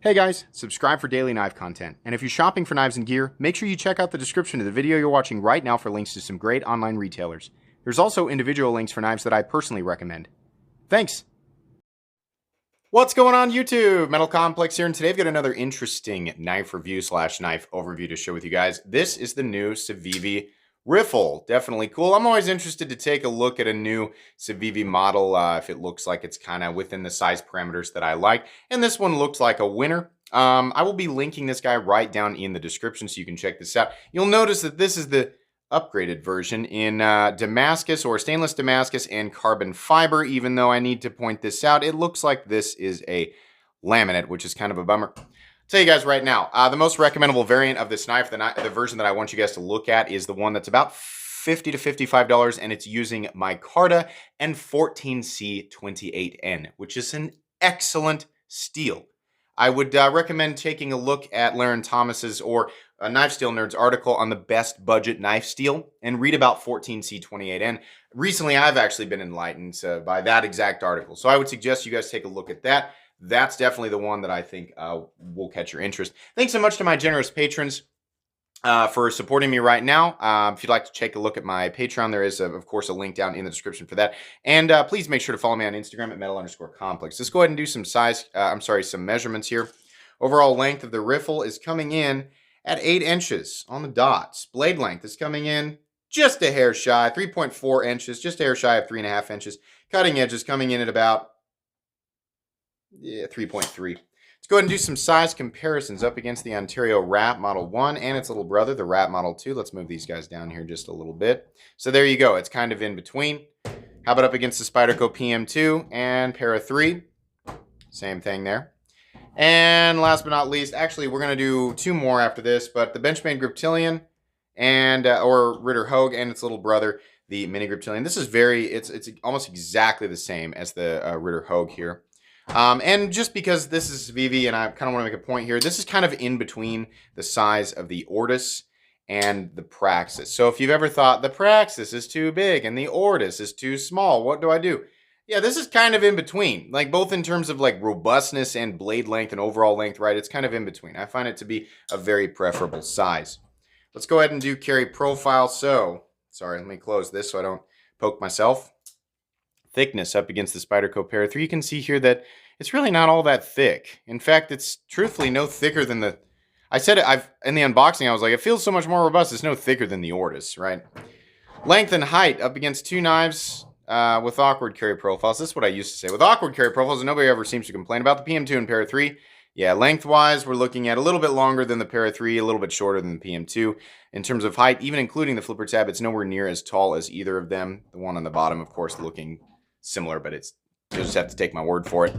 Hey guys, subscribe for daily knife content. And if you're shopping for knives and gear, make sure you check out the description of the video you're watching right now for links to some great online retailers. There's also individual links for knives that I personally recommend. Thanks! What's going on YouTube? Metal Complex here, and today I've got another interesting knife review slash knife overview to share with you guys. This is the new Civivi Riffle. Definitely cool. I'm always interested to take a look at a new Civivi model if it looks like it's kind of within the size parameters that I like. And this one looks like a winner. I will be linking this guy right down in the description so you can check this out. You'll notice that this is the upgraded version in Damascus or stainless Damascus and carbon fiber. Even though I need to point this out, it looks like this is a laminate, which is kind of a bummer. Tell you guys right now, the most recommendable variant of this knife, the version that I want you guys to look at, is the one that's about $50 to $55, and it's using micarta and 14C28N, which is an excellent steel. I would recommend taking a look at Laren Thomas's or a Knife Steel Nerd's article on the best budget knife steel and read about 14C28N. Recently, I've actually been enlightened by that exact article, so I would suggest you guys take a look at that. That's definitely the one that I think will catch your interest. Thanks so much to my generous patrons for supporting me right now. If you'd like to take a look at my Patreon, there is, of course, a link down in the description for that. And please make sure to follow me on Instagram at metal_complex. Let's go ahead and do some some measurements here. Overall length of the Riffle is coming in at 8 inches on the dots. Blade length is coming in just a hair shy, 3.4 inches, just a hair shy of 3.5 inches. Cutting edge is coming in at about 3.3. Let's go ahead and do some size comparisons up against the Ontario Rat Model 1 and its little brother, the Rat Model 2. Let's move these guys down here just a little bit. So there you go. It's kind of in between. How about up against the Spyderco PM2 and Para 3? Same thing there. And last but not least, actually, we're going to do two more after this, but the Benchmade Griptilian and or Ritter Hogue and its little brother, the Mini Griptilian. This is it's almost exactly the same as the Ritter Hogue here. And just because this is Civivi, and I kind of want to make a point here, this is kind of in between the size of the Ortis and the Praxis. So if you've ever thought the Praxis is too big and the Ortis is too small, what do? Yeah, this is kind of in between, like both in terms of like robustness and blade length and overall length, right? It's kind of in between. I find it to be a very preferable size. Let's go ahead and do carry profile. So, sorry, let me close this so I don't poke myself. Thickness up against the Spyderco Para 3. You can see here that it's really not all that thick. In fact, it's truthfully no thicker than the... I said it, in the unboxing, I was like, it feels so much more robust. It's no thicker than the Ortis, right? Length and height up against two knives with awkward carry profiles. This is what I used to say. With awkward carry profiles, and nobody ever seems to complain about the PM2 and Para 3. Yeah, lengthwise, we're looking at a little bit longer than the Para 3, a little bit shorter than the PM2. In terms of height, even including the flipper tab, it's nowhere near as tall as either of them. The one on the bottom, of course, looking similar, but you'll just have to take my word for it.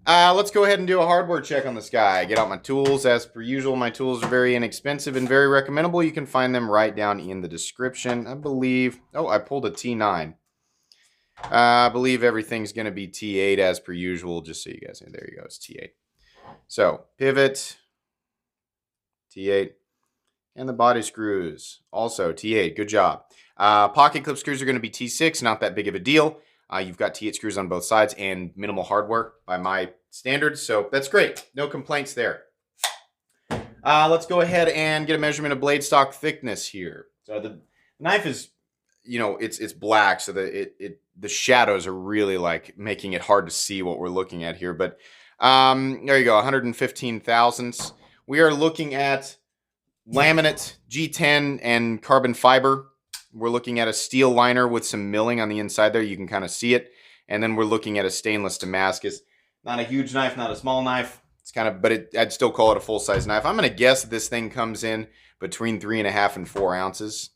Let's go ahead and do a hardware check on this guy. Get out my tools. As per usual, my tools are very inexpensive and very recommendable. You can find them right down in the description. I believe... Oh, I pulled a T9. I believe everything's going to be T8 as per usual, just so you guys know. There you go. It's T8. So, pivot, T8. And the body screws, also T8. Good job. Pocket clip screws are going to be T6. Not that big of a deal. You've got T8 screws on both sides and minimal hardware by my standards, so that's great. No complaints there. Let's go ahead and get a measurement of blade stock thickness here. So the knife is, it's black, so the shadows are really like making it hard to see what we're looking at here. But there you go, 115 thousandths. We are looking at laminate G10 and carbon fiber. We're looking at a steel liner with some milling on the inside there. You can kind of see it. And then we're looking at a stainless Damascus. Not a huge knife, not a small knife. It's kind of, but I'd still call it a full-size knife. I'm going to guess that this thing comes in between 3.5 and 4 ounces.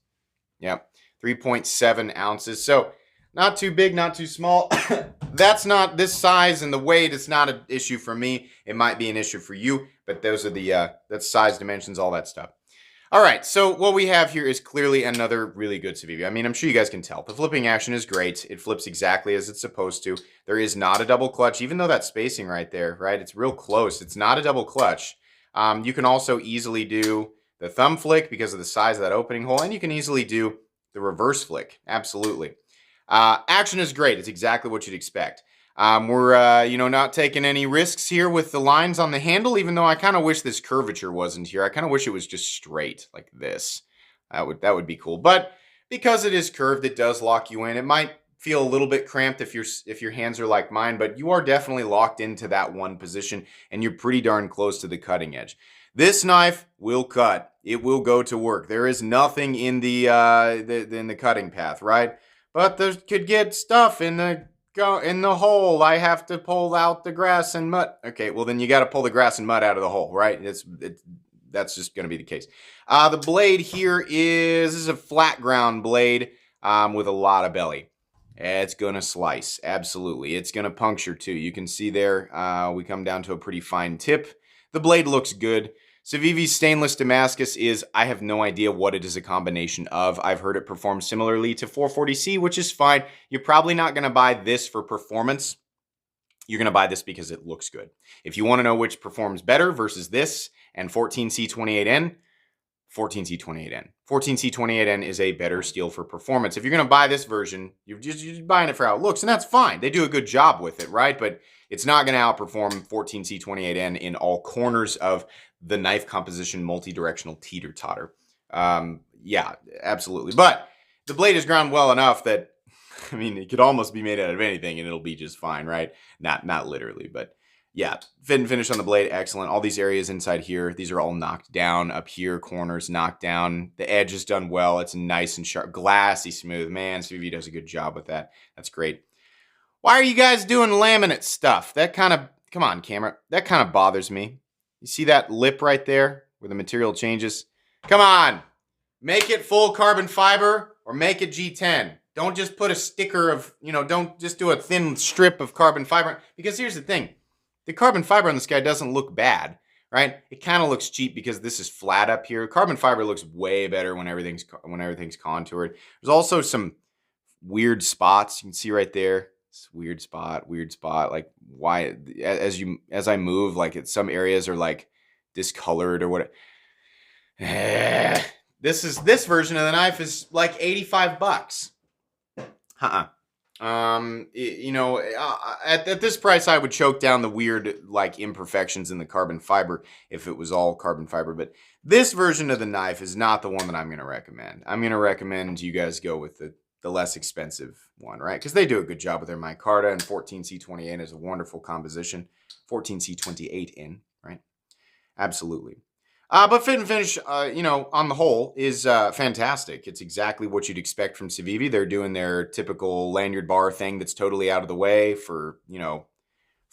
Yep, 3.7 ounces. So not too big, not too small. That's not, this size and the weight is not an issue for me. It might be an issue for you, but those are that's size, dimensions, all that stuff. All right, so what we have here is clearly another really good Civivi. I mean, I'm sure you guys can tell. The flipping action is great. It flips exactly as it's supposed to. There is not a double clutch, even though that spacing right there, right? It's real close. It's not a double clutch. You can also easily do the thumb flick because of the size of that opening hole, and you can easily do the reverse flick. Absolutely. Action is great. It's exactly what you'd expect. We're not taking any risks here with the lines on the handle, even though I kind of wish this curvature wasn't here. I kind of wish it was just straight like this. That would be cool. But because it is curved, it does lock you in. It might feel a little bit cramped if your hands are like mine, but you are definitely locked into that one position, and you're pretty darn close to the cutting edge. This knife will cut. It will go to work. There is nothing in the cutting path, right? But there could get stuff in the hole. I have to pull out the grass and mud. Okay, well then you got to pull the grass and mud out of the hole, right? That's just going to be the case. The blade here this is a flat ground blade with a lot of belly. It's going to slice, absolutely. It's going to puncture too. You can see there we come down to a pretty fine tip. The blade looks good. Civivi's stainless Damascus I have no idea what it is a combination of. I've heard it perform similarly to 440C, which is fine. You're probably not going to buy this for performance. You're going to buy this because it looks good. If you want to know which performs better versus this and 14C28N, 14C28N. 14C28N is a better steel for performance. If you're going to buy this version, you're just buying it for how it looks, and that's fine. They do a good job with it, right? But it's not going to outperform 14C28N in all corners of the knife composition multi-directional teeter-totter. Yeah, absolutely. But the blade is ground well enough that, I mean, it could almost be made out of anything and it'll be just fine, right? Not literally, but yeah, fit and finish on the blade, excellent. All these areas inside here, these are all knocked down. Up here, corners knocked down. The edge is done well. It's nice and sharp, glassy smooth. Man, Civivi does a good job with that. That's great. Why are you guys doing laminate stuff? Come on, camera. That kind of bothers me. You see that lip right there where the material changes? Come on. Make it full carbon fiber or make it G10. Don't just put a sticker of, don't just do a thin strip of carbon fiber. Because here's the thing. The carbon fiber on this guy doesn't look bad, right? It kind of looks cheap because this is flat up here. Carbon fiber looks way better when everything's contoured. There's also some weird spots. You can see right there. This weird spot. Like why as I move, like some areas are like discolored or what. This version of the knife is like $85. At this price, I would choke down the weird like imperfections in the carbon fiber if it was all carbon fiber. But this version of the knife is not the one that I'm going to recommend. I'm going to recommend you guys go with the less expensive one, right? Because they do a good job with their micarta, and 14C28N is a wonderful composition. 14C28N, right? Absolutely. But fit and finish, on the whole, is fantastic. It's exactly what you'd expect from Civivi. They're doing their typical lanyard bar thing that's totally out of the way for the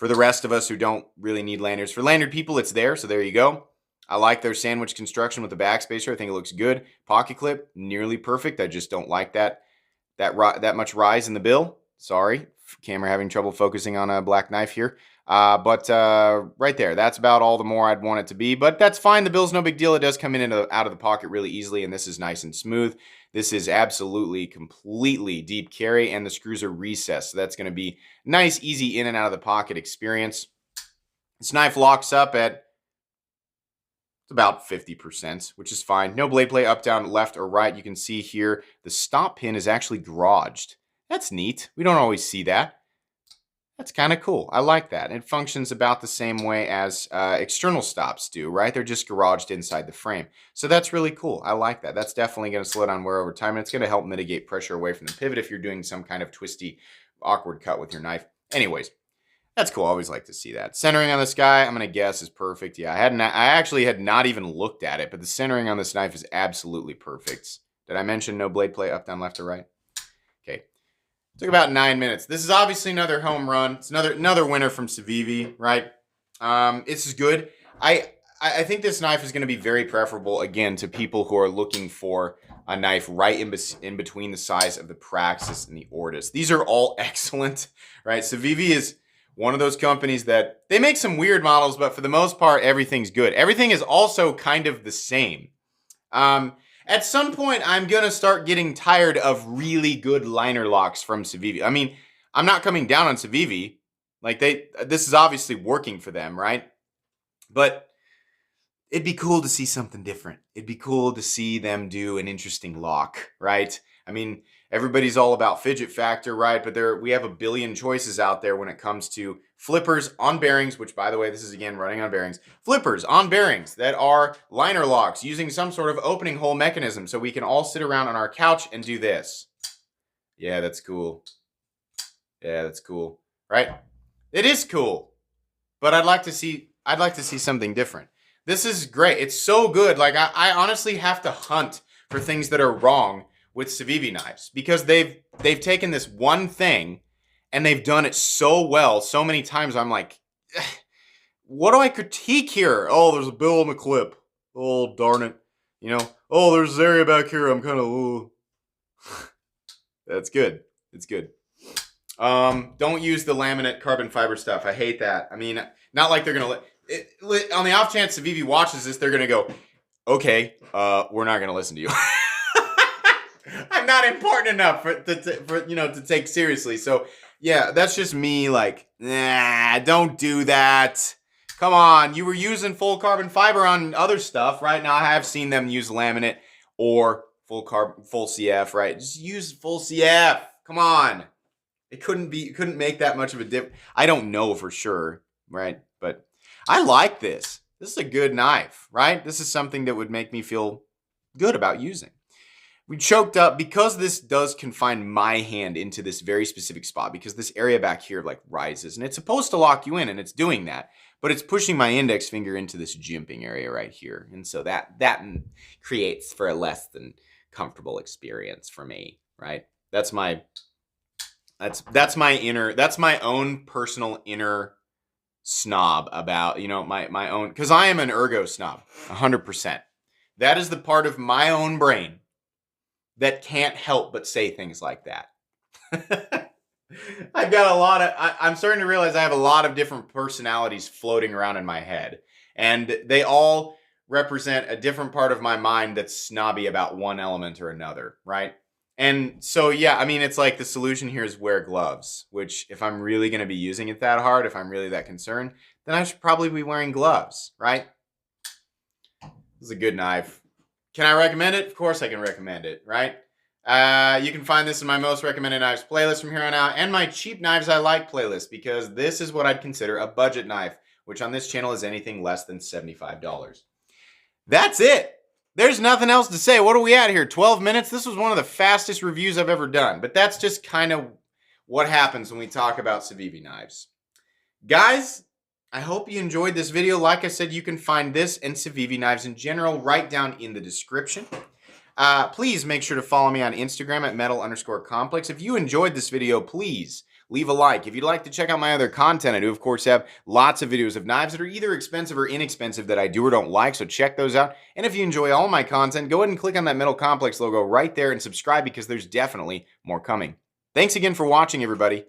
rest of us who don't really need lanyards. For lanyard people, it's there, so there you go. I like their sandwich construction with the backspacer. I think it looks good. Pocket clip, nearly perfect. I just don't like that much rise in the bill. Sorry, camera having trouble focusing on a black knife here. But right there, that's about all the more I'd want it to be. But that's fine. The bill's no big deal. It does come in out of the pocket really easily, and this is nice and smooth. This is absolutely, completely deep carry, and the screws are recessed. So that's going to be nice, easy in and out of the pocket experience. This knife locks up at about 50%, which is fine. No blade play up, down, left, or right. You can see here the stop pin is actually garaged. That's neat. We don't always see that. That's kind of cool. I like that. It functions about the same way as external stops do, right? They're just garaged inside the frame. So that's really cool. I like that. That's definitely going to slow down wear over time, and it's going to help mitigate pressure away from the pivot if you're doing some kind of twisty, awkward cut with your knife. Anyways, that's cool. I always like to see that. Centering on this guy, I'm going to guess, is perfect. Yeah, I actually had not even looked at it, but the centering on this knife is absolutely perfect. Did I mention no blade play up, down, left, or right? Okay. Took about 9 minutes. This is obviously another home run. It's another winner from Civivi, right? This is good. I think this knife is going to be very preferable, again, to people who are looking for a knife right in between the size of the Praxis and the Ortis. These are all excellent, right? Civivi is one of those companies that they make some weird models, but for the most part, everything's good. Everything is also kind of the same. At some point, I'm going to start getting tired of really good liner locks from Civivi. I mean, I'm not coming down on Civivi. Like, this is obviously working for them, right? But it'd be cool to see something different. It'd be cool to see them do an interesting lock, right? I mean, Everybody's all about fidget factor, right? But we have a billion choices out there when it comes to flippers on bearings, which, by the way, this is again running on bearings. Flippers on bearings that are liner locks using some sort of opening hole mechanism so we can all sit around on our couch and do this. Yeah, that's cool. Yeah, that's cool. Right? It is cool. But I'd like to see something different. This is great. It's so good. Like I honestly have to hunt for things that are wrong with Civivi knives because they've taken this one thing and they've done it so well so many times. I'm like, what do I critique here? Oh, there's a bill on the clip. Oh, darn it. You know, oh, there's this area back here. I'm kind of, That's good. It's good. Don't use the laminate carbon fiber stuff. I hate that. I mean, not like they're going to, on the off chance Civivi watches this, they're going to go, okay, we're not going to listen to you. I'm not important enough for to take seriously. So yeah, that's just me. Like, nah, don't do that. Come on, you were using full carbon fiber on other stuff, right? Now I have seen them use laminate or full CF, right? Just use full CF. Come on, it couldn't make that much of a dip. I don't know for sure, right? But I like this. This is a good knife, right? This is something that would make me feel good about using. We choked up because this does confine my hand into this very specific spot because this area back here like rises and it's supposed to lock you in and it's doing that, but it's pushing my index finger into this jimping area right here. And so that creates for a less than comfortable experience for me, right? That's my own personal inner snob about, my own, because I am an ergo snob, 100%. That is the part of my own brain that can't help but say things like that. I've got I'm starting to realize I have a lot of different personalities floating around in my head. And they all represent a different part of my mind that's snobby about one element or another, right? And so, yeah, I mean, it's like the solution here is wear gloves, which if I'm really going to be using it that hard, if I'm really that concerned, then I should probably be wearing gloves, right? This is a good knife. Can I recommend it? Of course I can recommend it, right? You can find this in my most recommended knives playlist from here on out and my cheap knives I like playlist because this is what I'd consider a budget knife, which on this channel is anything less than $75. That's it. There's nothing else to say. What are we at here? 12 minutes? This was one of the fastest reviews I've ever done, but that's just kind of what happens when we talk about Civivi knives. Guys, I hope you enjoyed this video. Like I said, you can find this and Civivi knives in general right down in the description. Please make sure to follow me on Instagram at metal_complex. If you enjoyed this video, please leave a like. If you'd like to check out my other content, I do, of course, have lots of videos of knives that are either expensive or inexpensive that I do or don't like, so check those out. And if you enjoy all my content, go ahead and click on that Metal Complex logo right there and subscribe because there's definitely more coming. Thanks again for watching, everybody,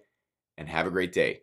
and have a great day.